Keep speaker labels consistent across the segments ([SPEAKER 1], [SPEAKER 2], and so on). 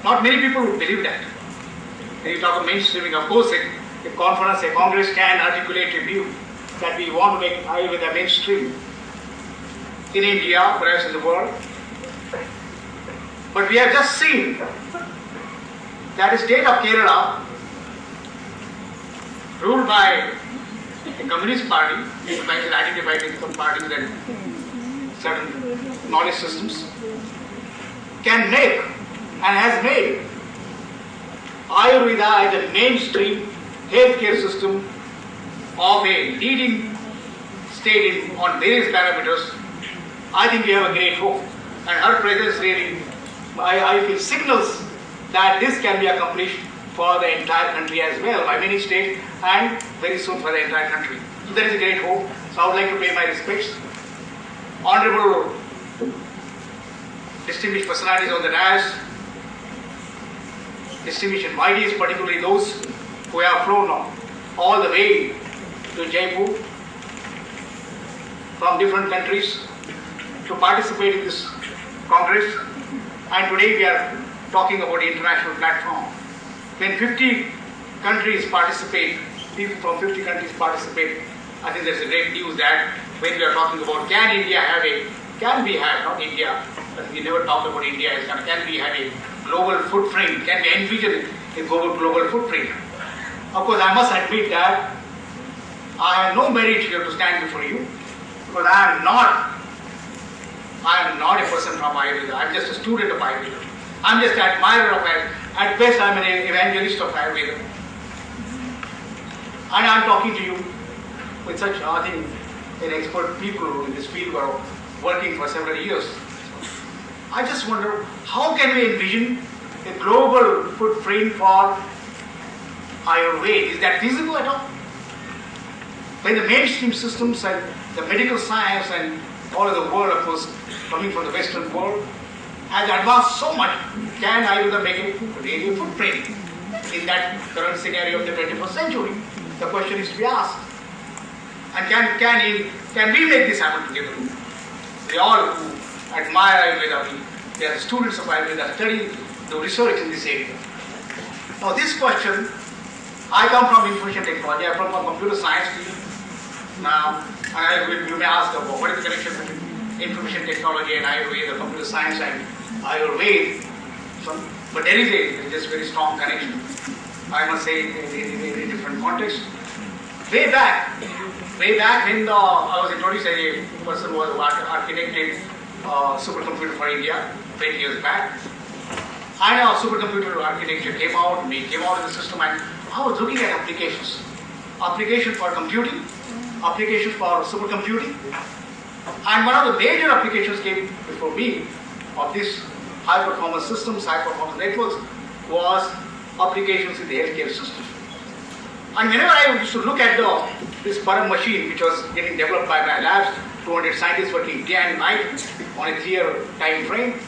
[SPEAKER 1] Not many people would believe that. When you talk of mainstreaming, of course, a conference, a congress can articulate a view that we want to make Ayurveda mainstream in India, perhaps in the world. But we have just seen that the state of Kerala, ruled by a communist party, which is identified with some parties and certain knowledge systems, can make and has made Ayurveda as a mainstream healthcare system of a leading state on various parameters. I think we have a great hope, and her presence really, I feel, signals that this can be accomplished for the entire country as well, by many states, and very soon for the entire country. So there is a great hope. So I would like to pay my respects. Honorable distinguished personalities on the dais, distinguished invitees, particularly those who have flown all the way to Jaipur from different countries to participate in this Congress. And today we are talking about the international platform. When 50 countries participate, people from 50 countries participate, I think there's a great news that when we are talking about can we have, not India, but we never talk about India, can we have a global footprint, can we envision a global footprint. Of course, I must admit that I have no merit here to stand before you, because I am not a person from Ayurveda. I am just a student of Ayurveda. I am just an admirer of Ayurveda. At best, I am an evangelist of Ayurveda. And I am talking to you with such, I think, an expert people in this field who are working for several years. I just wonder, how can we envision a global footprint for Ayurveda? Is that feasible at all? When the mainstream systems and the medical science and all of the world, of course, coming from the Western world, has advanced so much, can Ayurveda make a really footprint in that current scenario of the 21st century? The question is to be asked. And can we make this happen together? We all who admire Ayurveda, we are students of Ayurveda, studying the research in this area. Now this question, I come from information technology, I come from computer science field. Now, you may ask about what is the connection between information technology and Ayurveda, computer science and Ayurveda. But there is a very strong connection. I must say in a different context. Way back when I was introduced as a person who architected supercomputer for India 20 years back, and our supercomputer architecture came out in the system, and I was looking at applications. Application for computing, application for supercomputing, and one of the major applications came before me of this high performance systems, high performance networks, was applications in the healthcare system. And whenever I used to look at this Param machine, which was getting developed by my labs, 200 scientists working day and night on a 3-year time frame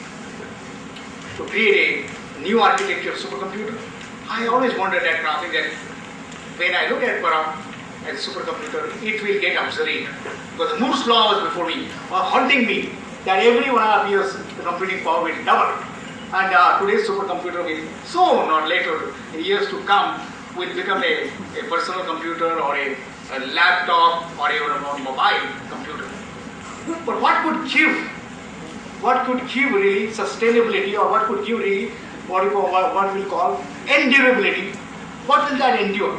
[SPEAKER 1] to create a new architecture supercomputer, I always wondered that when I look at Param as a supercomputer, it will get obsolete. Because the Moore's law was before me, haunting me, that every 1.5 years the computing power will double. And today's supercomputer will soon or later, in years to come, will become a personal computer or a laptop or even a mobile computer. But what could give really sustainability, or what could give really what we'll call endurability? What will that endure?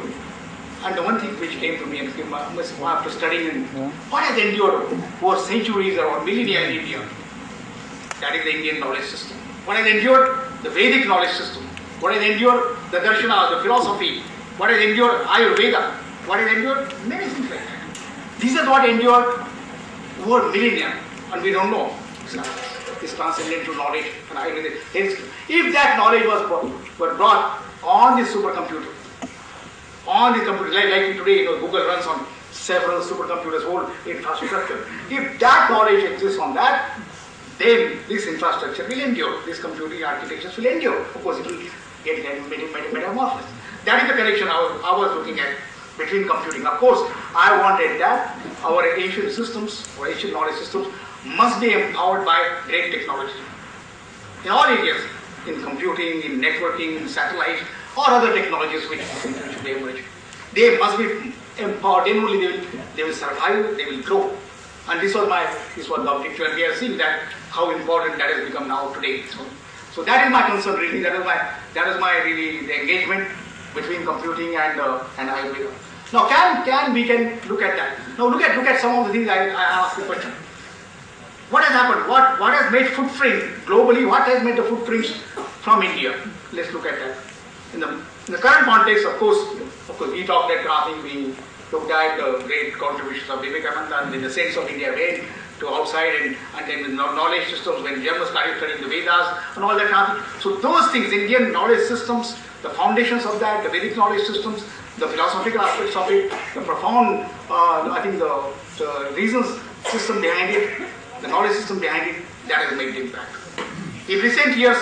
[SPEAKER 1] And the one thing which came to me after studying what has endured for centuries or millennia in India, that is the Indian knowledge system. What has endured? The Vedic knowledge system. What has endured? The Darshana, the philosophy. What has endured? Ayurveda. What has endured? Many things like that. This is what endured over millennia, and we don't know. This transcendental knowledge and Ayurveda. If that knowledge was brought on the supercomputer, on the computer, like today, Google runs on several supercomputers, whole infrastructure. If that knowledge exists on that, then this infrastructure will endure. These computing architectures will endure. Of course, it will get metamorphosed. That is the connection I was looking at between computing. Of course, I wanted that our ancient systems, or ancient knowledge systems, must be empowered by great technology in all areas. in computing, in networking, in satellite, or other technologies which they emerge. They must be empowered, then only they will survive, they will grow. And this was the objective, and we are seeing that how important that has become now today. So that is my concern really, that is my really the engagement between computing and Ayurveda. Now we can look at that. Now look at some of the things I asked the question. What has happened? What has made footprint globally? What has made the footprints from India? Let's look at that. In the current context, of course, we talked at Krathing, we looked at the great contributions of Vivekananda and in the sense of India went to outside and then with knowledge systems when Germans started studying the Vedas and all that. So those things, Indian knowledge systems, the foundations of that, the Vedic knowledge systems, the philosophical aspects of it, the profound, I think the reasons system behind it, the knowledge system behind it, that has made the impact. In recent years,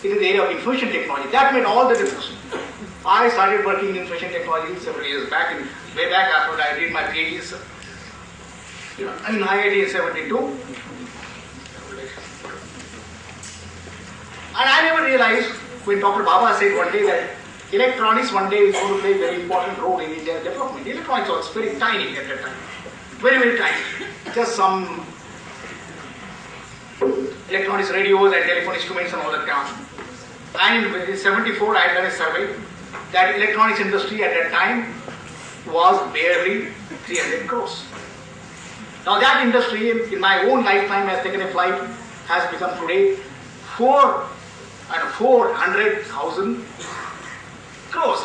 [SPEAKER 1] it is the area of information technology. That made all the difference. I started working in information technology several years back, way back after I did my PhD in IIT in 72. And I never realized when Dr. Baba said one day that electronics one day is going to play a very important role in India's development. Electronics was very tiny at that time. Very, very tiny. Just some electronics radios and telephone instruments and all that kind of stuff. And in 74, I had done a survey that electronics industry at that time was barely 300 crores. Now that industry, in my own lifetime, has taken a flight, has become today 400,000 crores,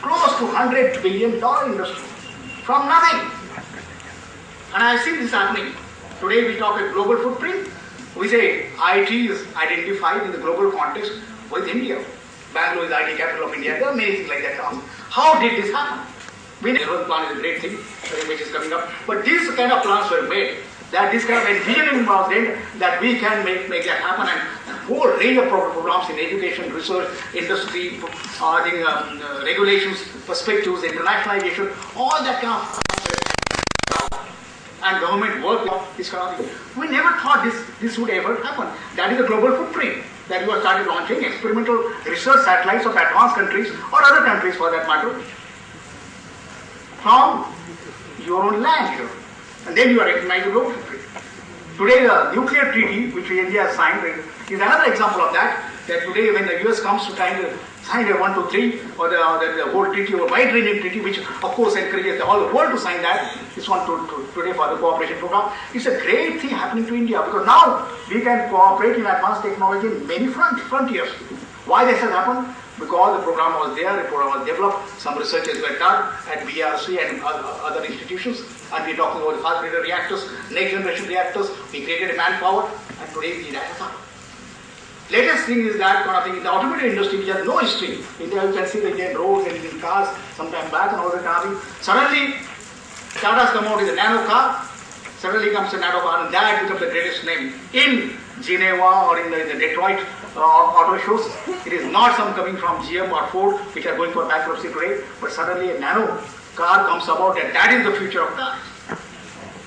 [SPEAKER 1] close to $100 billion industry from nothing. And I have seen this happening. Today we talk a global footprint. We say IT is identified in the global context with India. Bangalore is the IT capital of India. There are many things like that. How did this happen? We know the plan is a great thing, which is coming up. But these kind of plans were made, that this kind of envisioning was there, that we can make that happen, and a whole range of programs in education, research, industry, regulations, perspectives, internationalization, all that kind of and government work, this kind of thing. We never thought this would ever happen. That is the global footprint that we have started launching experimental research satellites of advanced countries or other countries for that matter from your own land here. And then you are recognized the global footprint. Today the nuclear treaty which India has signed is another example of that. That today when the US comes to sign a 123 or the whole treaty or wide-ranging treaty, which of course encourages all the world to sign that, this one today for the cooperation program, it's a great thing happening to India because now we can cooperate in advanced technology in many frontiers. Why this has happened? Because the program was there, the program was developed, some researches were done at BRC and other institutions, and we're talking about fast breeder reactors, next generation reactors, we created a manpower, and today that has happened. Latest thing is that kind of thing in the automotive industry, which has no history. India, you can see the Indian roads and Indian cars sometime back and all that kind of thing. Suddenly, Tata's come out with a nano car. Suddenly comes a nano car, and that becomes the greatest name in Geneva or in the Detroit auto shows. It is not some coming from GM or Ford, which are going for bankruptcy today, but suddenly a nano car comes about, and that is the future of cars.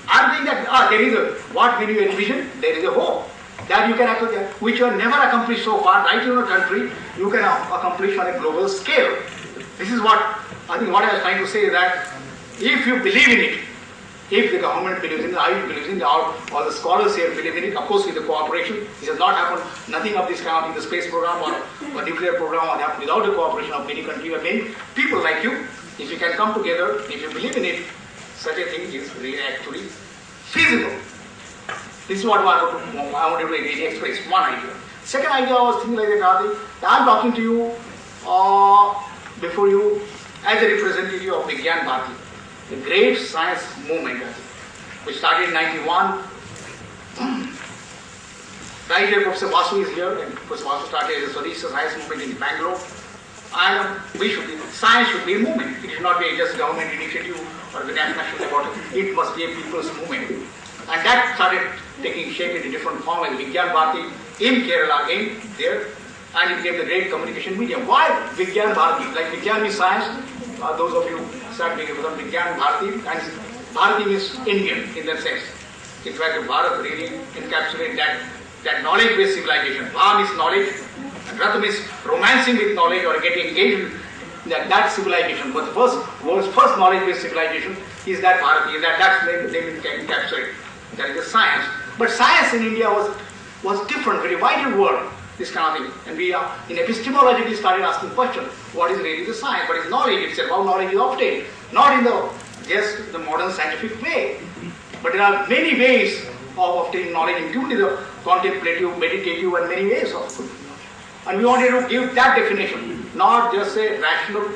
[SPEAKER 1] I'm saying that there is what when you envision, there is a hope. That you can accomplish, which you have never accomplished so far, right in your country, you can accomplish on a global scale. This is what I think what I was trying to say is that if you believe in it, if the government believes in it, I believe in it, all the scholars here believe in it, of course with the cooperation, this has not happened, nothing of this kind of in the space program or nuclear program will happen without the cooperation of many countries and many people like you. If you can come together, if you believe in it, such a thing is really actually feasible. This is what I wanted to really express, one idea. Second idea I was thinking like that, I'm talking to you before you as a representative of Vigyan Bharati, the great science movement which started in 91. Right here, Professor Vasu is here, and Professor Vasu started as a Swadeshi science movement in Bangalore. And science should be a movement. It should not be just government initiative or the national important. It must be a people's movement. And that started taking shape in a different form as Vigyan Bharati in Kerala again there, and it became the great communication medium. Why Vigyan Bharati? Like Vigyan means science, those of you start thinking about Vigyan Bharati, and Bharati means Indian in that sense. In fact, Bharat really encapsulates that that knowledge-based civilization. Va means knowledge, and Rat means romancing with knowledge or getting engaged in that civilization. But the world's first knowledge-based civilization is that Bharati, that's name encapsulated. That is the science. But science in India was different, very vital word, this kind of thing. And we are, in epistemology, we started asking questions. What is really the science? What is knowledge itself? How knowledge is obtained? Not in just the modern scientific way. But there are many ways of obtaining knowledge, including the contemplative, meditative, and many ways of it. And we wanted to give that definition, not just a rational,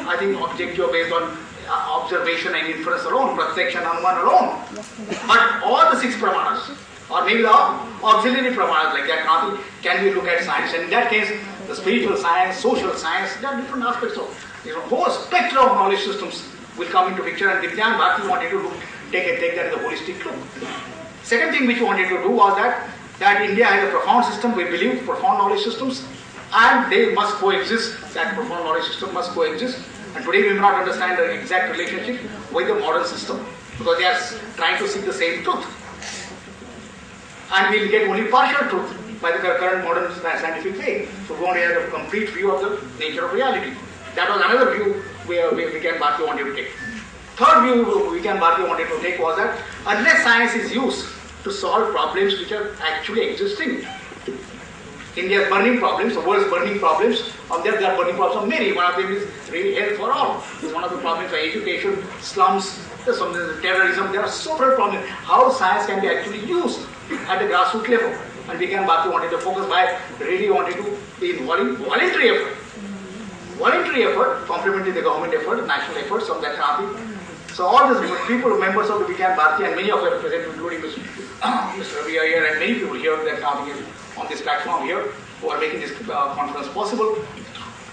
[SPEAKER 1] I think, objective based on observation and inference alone, pratyaksha and anuman alone, but all the 6 pramanas, or maybe the auxiliary pramanas like that, nothing can we look at science. And in that case, the spiritual science, social science, there are different aspects of a whole spectrum of knowledge systems will come into picture, and Vijnana Bharati wanted to take that as a holistic look. Second thing which we wanted to do was that India has a profound system, we believe, profound knowledge systems, and they must coexist, that profound knowledge system must coexist. And today we may not understand the exact relationship with the modern system, because they are trying to seek the same truth. And we will get only partial truth by the current modern scientific way. So we want to have a complete view of the nature of reality. That was another view where Vijnana Bharati wanted to take. Third view Vijnana Bharati wanted to take was that unless science is used to solve problems which are actually existing, India's burning problems, the world's burning problems, there are burning problems of many. One of them is really health for all. It's one of the problems for education, slums, there's terrorism. There are several problems. How science can be actually used at the grassroots level. And Vijnana Bharati wanted to focus by really wanted to be in voluntary effort. Voluntary effort, complementing the government effort, national efforts of that kind of thing. So all these people, members of the Vijnana Bharati, and many of them present, including Mr. Ravi here and many people here that are on this platform here, who are making this conference possible,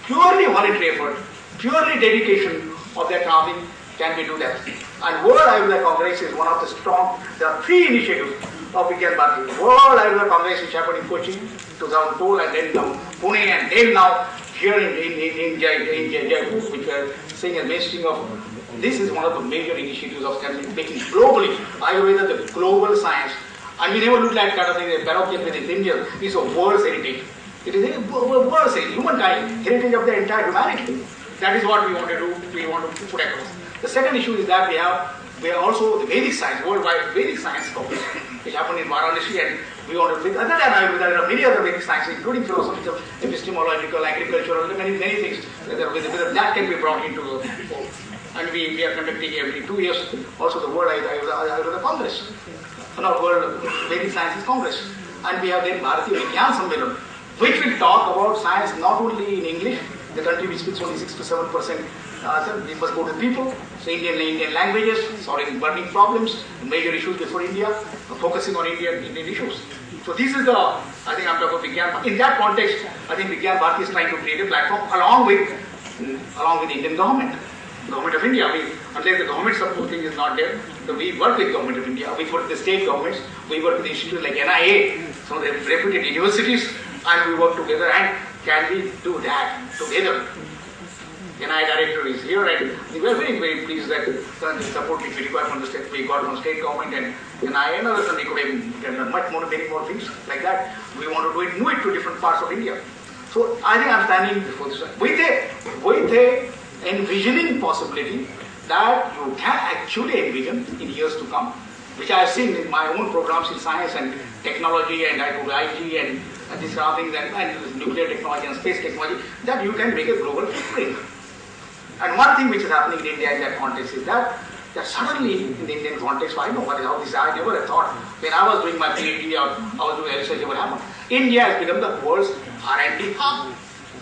[SPEAKER 1] purely voluntary effort, purely dedication of that kind of thing can we do that. And World Ayurveda Congress is one of the strong, there are 3 initiatives of Vijnana Bharati. World Ayurveda Congress which happened in Kochi 2002, and then now Pune, and then now here in Jaipur, which we are seeing a mainstream of. This is one of the major initiatives of making globally Ayurveda the global science. And we never look at kind of thing, the parochial with India is a world's heritage. It is a world's heritage, humankind, heritage of the entire humanity. That is what we want to do, we want to put across. The second issue is that we are also the Vedic science, worldwide Vedic science conference, which happened in Varanasi, and we want to, other than Ayurveda, there are many other Vedic sciences, including philosophical, epistemological, agricultural, many things that can be brought into the fold. And we are conducting every 2 years also the World Ayurveda Congress, World Vedic Sciences Congress. And we have then Bharatiya Vigyan Sammelan, which will talk about science not only in English, the country which speaks only 6 to 7%, we must go to people, so Indian languages, solving burning problems, major issues before India, focusing on Indian issues. So this is I think I'm talking about Vigyan. In that context, I think Vigyan Bharati is trying to create a platform along with the Indian government of India. Unless the government support thing is not there, so we work with government of India, we work with the state governments, we work with institutes like NIA, some of the reputed universities, and we work together. And can we do that together? NIA director is here, and we are very, very pleased that the support which we require from the state, we got from state government and NIA and others, and we could have done much more, many more things like that. We want to move it to different parts of India. So I think I'm standing before this with a envisioning possibility that you can actually envision in years to come, which I have seen in my own programs in science and technology, and I do IG and these kind of things, and nuclear technology and space technology, that you can make a global footprint. And one thing which is happening in India in that context is that suddenly in the Indian context, I know how this is. I never have thought when I was doing my PhD or I was doing research, what happened. India has become the world's R&D hub.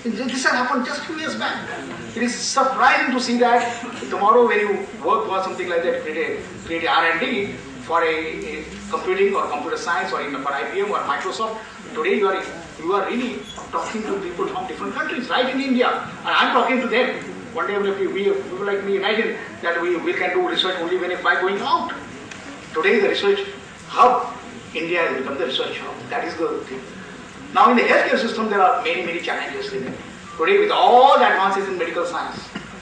[SPEAKER 1] This has happened just a few years back. It is surprising to see that tomorrow when you work for something like that, create R&D for a computing or computer science or even for IBM or Microsoft, today you are really talking to people from different countries, right in India, and I'm talking to them. One day people like me imagine that we can do research only by going out. Today the research hub, India has become the research hub. That is the thing. Now in the healthcare system there are many challenges in it. Today with all the advances in medical science,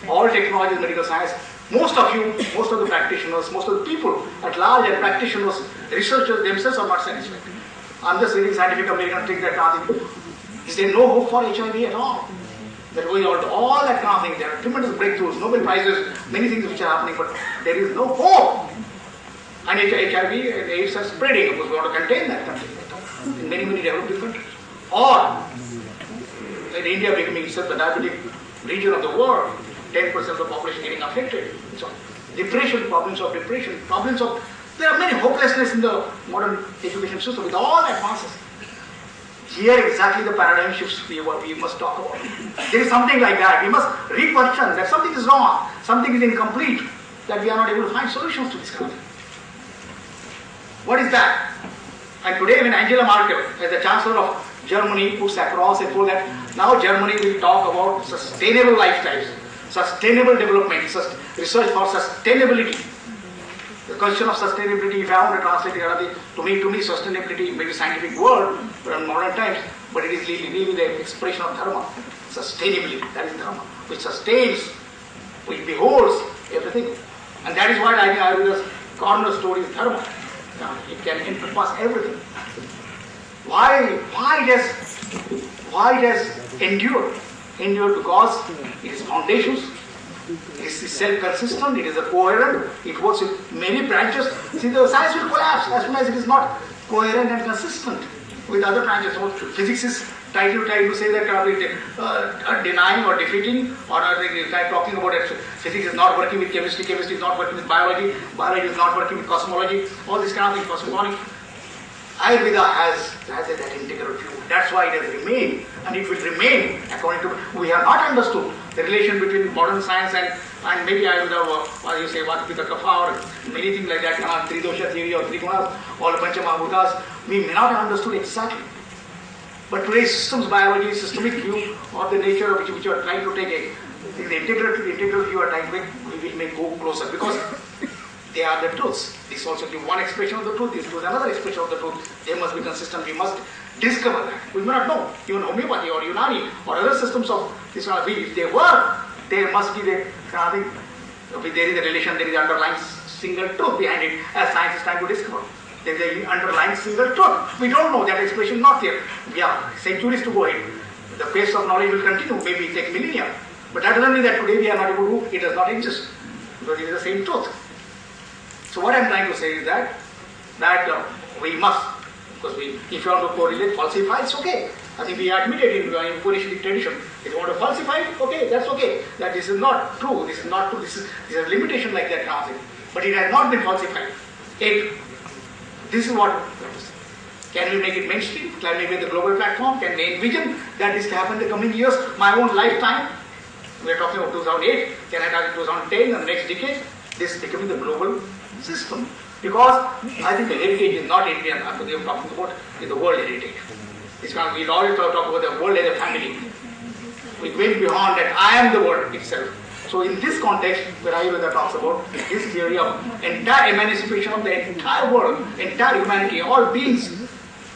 [SPEAKER 1] all technologies in medical science, most of the practitioners, most of the people at large and practitioners, researchers themselves are not satisfied. I'm just reading Scientific American thing that is there no hope for HIV at all? They're going on to all that kind of thing. There are tremendous breakthroughs, Nobel Prizes, many things which are happening, but there is no hope. And HIV and AIDS are spreading. Of course, we want to contain that country in many, many developing countries. Or in India becoming itself the diabetic region of the world, 10% of the population getting affected. So depression, problems of depression, problems of, there are many hopelessness in the modern education system with all advances. Here exactly the paradigm shifts we must talk about. There is something like that. We must re-question that something is wrong, something is incomplete, that we are not able to find solutions to this kind of thing. What is that? And today when Angela Merkel, as the Chancellor of Germany, puts across and told that now Germany will talk about sustainable lifestyles, sustainable development, research for sustainability. The question of sustainability, if I want to translate it, to me sustainability may be a scientific word in modern times, but it is really the expression of dharma. Sustainability, that is dharma, which sustains, which beholds everything. And that is why I think Ayurveda's cornerstone is dharma. It can encompass everything. Why it has endured? Endured because it is foundations, it is self-consistent, it is a coherent, it works with many branches. See, the science will collapse as soon as it is not coherent and consistent with other branches. So physics is trying to say that denying or defeating, or talking about it. Physics is not working with chemistry, chemistry is not working with biology, biology is not working with cosmology, all this kind of thing, cosmology. Ayurveda has that integral view. That's why it has remained, and it will remain according to. We have not understood the relation between modern science and maybe Ayurveda, or you say what with the kapha or many things like that, Tridosha theory or Trigunas, or Panchamahabhutas. We may not have understood exactly. But today's systems biology, systemic view of the nature of which you are trying to take the integral view are trying to make, we may go closer because they are the truths. This also gives one expression of the truth, this gives another expression of the truth. They must be consistent, we must discover that. We may not know. Even homeopathy or Unani or other systems of this kind of if they were, there must be the kind of thing. If there is a relation, there is an underlying single truth behind it, as science is trying to discover. There is an underlying single truth. We don't know, that expression is not there. We have centuries to go ahead. The pace of knowledge will continue, maybe take millennia. But that doesn't mean that today we are not able to, it does not exist. Because it is the same truth. So what I am trying to say is that we must, because if you want to correlate, falsify, it's okay. I think we admitted in Upanishadic tradition. If you want to falsify it, okay, that's okay. That this is not true, this is not true, this is a limitation like that kind of thing. But it has not been falsified. This is what can we make it mainstream? Can we make the global platform? Can we envision that this can happen in the coming years? My own lifetime, we are talking about 2008, can I target 2010 and the next decade? This is becoming the global system. Because I think the heritage is not Indian, we are talking about is the world heritage. It's kind of, we always talk about the world as a family. We went beyond that, I am the world itself. So in this context, where Ayurveda talks about this theory of entire emancipation of the entire world, entire humanity, all beings,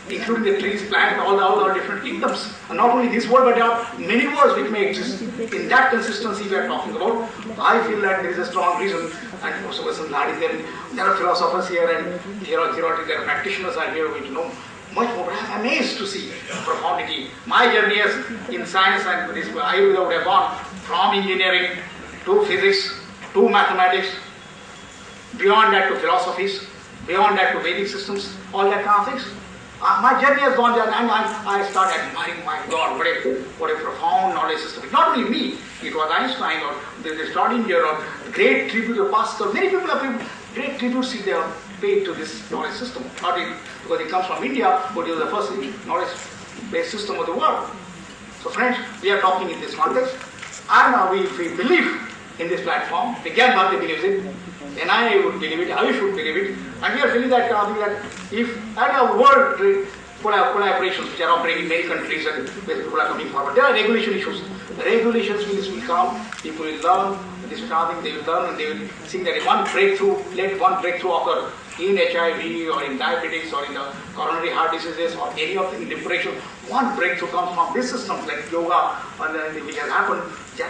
[SPEAKER 1] including the trees, plants, all our different kingdoms. And not only this world, but there are many worlds which may exist. In that consistency we are talking about, I feel that there is a strong reason, and also there are philosophers here and theoretical practitioners are here which know much more. But I am amazed to see profundity. My journey as in science and this Ayurveda would have gone from engineering to physics, to mathematics, beyond that to philosophies, beyond that to Vedic systems, all that kind of things. My journey has gone there and I started admiring, my God, what a profound knowledge system. Not only me, it was Einstein or the Schrodinger or great tribute to Pascal. Many people have great tributes they have paid to this knowledge system. Not because it comes from India, but it was the first knowledge-based system of the world. So friends, we are talking in this context. And now we believe in this platform, Vigyan Bharati believes it, NIA would believe it, I should believe it, and we are feeling that if at our world collaborations which are operating in many countries and where people are coming forward, there are regulation issues. The regulations will come, people will learn, this kind of thing, they will learn and they will see that let one breakthrough occur in HIV or in diabetes or in the coronary heart diseases or any of the depression. One breakthrough comes from this system like yoga and which has happened.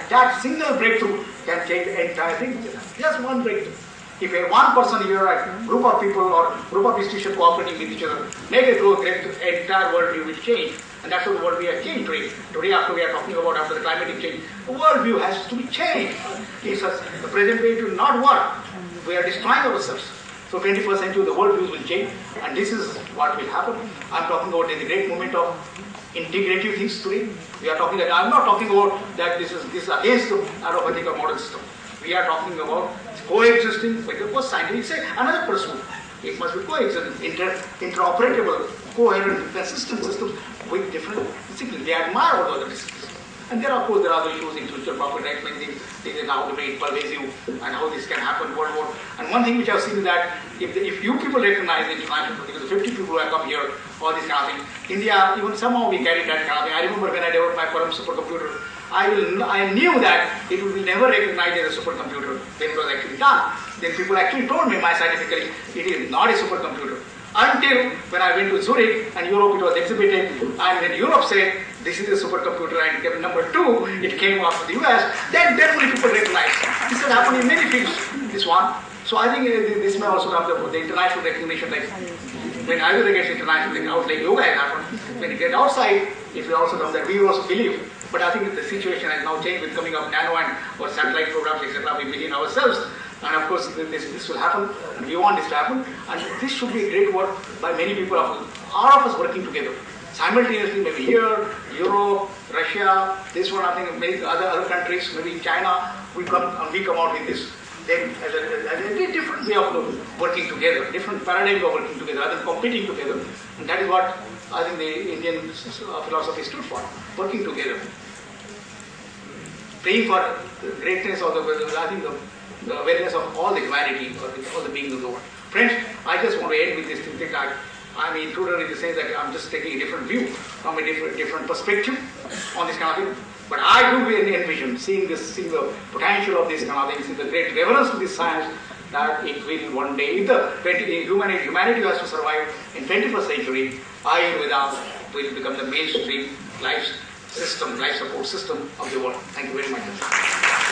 [SPEAKER 1] That single breakthrough can change the entire thing. Just one breakthrough. If a one person here, a group of people or group of institutions cooperating with each other, make a growth, the entire world view will change. And that's what the world we are changed today. Today, after we are talking about after the climatic change, the world view has to be changed. The present way will not work. We are destroying ourselves. So 21st century, the world views will change, and this is what will happen. I'm talking about the great movement of integrative things today. We are talking that I'm not talking about that this is against the allopathic or modern system. We are talking about coexisting with the scientific say another pursuit. It must be coexisting, interoperable, coherent, consistent systems with different disciplines. They admire all other disciplines. And there, of course, there are other issues, intellectual property rights, many things, how to make it pervasive and how this can happen worldwide. And one thing which I've seen is that if you people recognize the international, because the 50 people who have come here, all this kind of thing, India, even somehow we carried that kind of thing. I remember when I developed my Param supercomputer, I knew that it would be never recognized as a supercomputer when it was actually done. Then people actually told me, scientifically, it is not a supercomputer. Until when I went to Zurich and Europe, it was exhibited, and when Europe said, this is a supercomputer, and number 2, it came after the US, then definitely people recognized. This has happened in many fields, this one. So I think this may also come the international recognition, like when Ayurveda gets international, out like yoga has happened. When you get outside, it will also come that we also believe. But I think the situation has now changed with coming up nano and or satellite programs, etc. We believe ourselves. And of course, this will happen, and we want this to happen. And this should be a great work by many people, all of us working together. Simultaneously, maybe here, Europe, Russia, this one, I think maybe other countries, maybe China, we come out with this. Then as a different way of working together, different paradigm of working together, rather than competing together. And that is what I think the Indian philosophy stood for, working together. Praying for the greatness of I think the awareness of all the humanity, or all the beings of the world. Friends, I just want to end with this thing that I'm an intruder in the sense that I'm just taking a different view from a different perspective on this kind of thing. But I do envision seeing the potential of this kind of thing, seeing the great reverence to this science, that it will one day, if humanity has to survive in 21st century, Ayurveda will become the mainstream life support system of the world. Thank you very much.